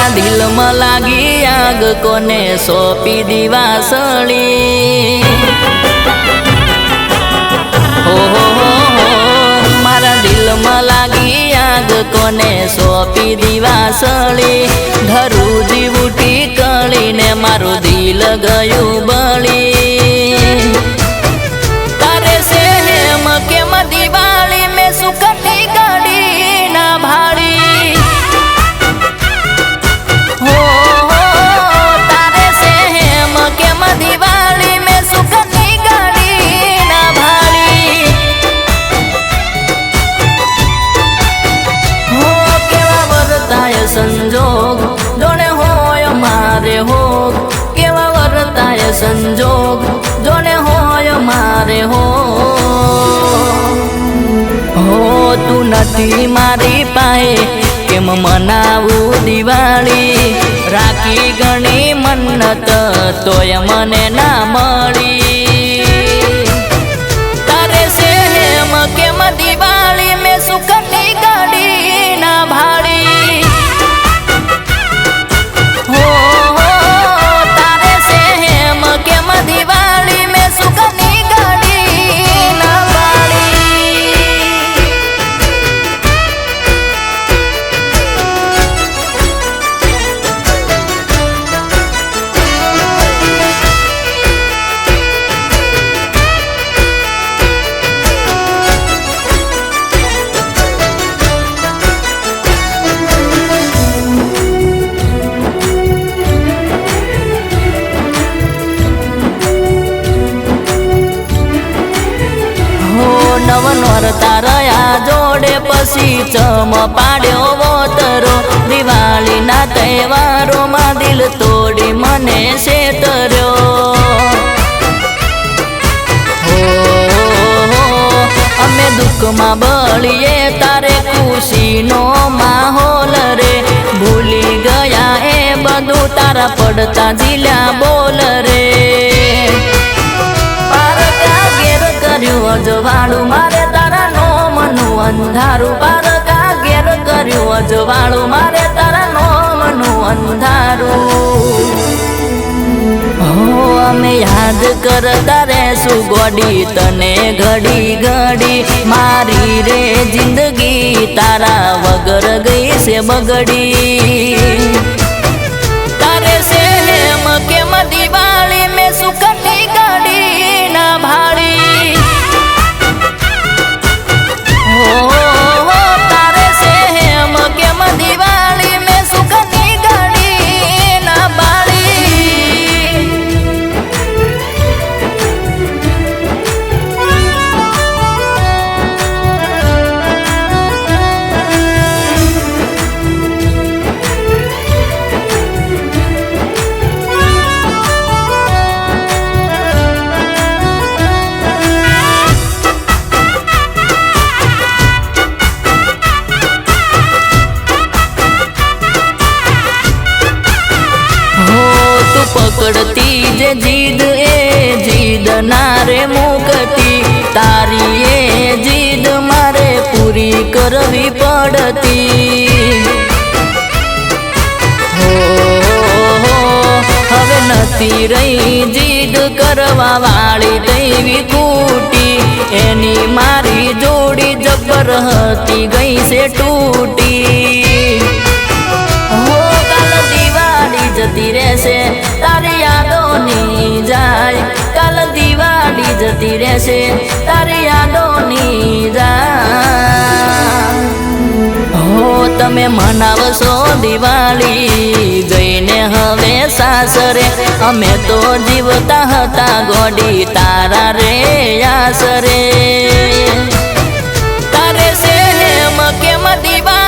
मारा दिल में लागी आग कोने सोपी दिवासली हो मारा दिल में लागी आग कोने सोपी दिवासली धरू जीवुटी कली ने मारू दिल गयु बली तारे से हेम केम दिवाली में सुखनी गाड़ी ना भाड़ी हो तारे से हेम केम दिवाली में सुखनी गाड़ी ना भाड़ी हो केवा वर्ताय संजोग जोने होय मारे हो केवा वर्ताय संजोग जोने होय मारे हो तू नथी मारी पाए केम मनावू दिवाली राखी गणी मन्नत तोय मने ना मळी तारे से हेम केम दिवाली में सुखनी गाड़ी ना भाड़ी हो तारे से हेम केम दिवाली में सुखनी गाड़ी ना भाड़ी नवनवर तारया जोड़े पसी चम पाड्यो वोतरो दिवाली ना तहेवारो मा दिल तोड़ी मने सेतर्यो अमे दुख मा बळीए तारे खुशी नो माहोल रे भूली गया ए बधु तारा पड़ता जिल्या बोल रे अजवाळू मारे तारा नो मनु अंधारू पार का घेर कर्यु अजवाळू मारे तारा नो मनु अंधारू हो अमे याद करता रेसु गोडी तने घड़ी घड़ी मारी रे जिंदगी तारा वगर गई से बगड़ी तारे से हेम केम दिवाली में सुखनी गाड़ी ना भाड़ी तारे से हेम केम दिवाली में सुखनी गाड़ी ना बाड़ी पकड़ती जे जीद ए जीद नारे मुकती तारी ए जीद मारे पूरी करवी पड़ती हो हवे नथी रही जीद करवा वाली देवी कूटी एनी मारी जोड़ी जबर हती गई से टूटी हो कल दिवाली जती रहसे तारी यादों नी जाय कल दिवाली जती रहसे तारी यादों नी जाय हो तमे मनावशो दिवाली जईने हवे सासरे अमे तो जीवता हता गोडी तारा रे आसरे तारे से हेम केम दिवाली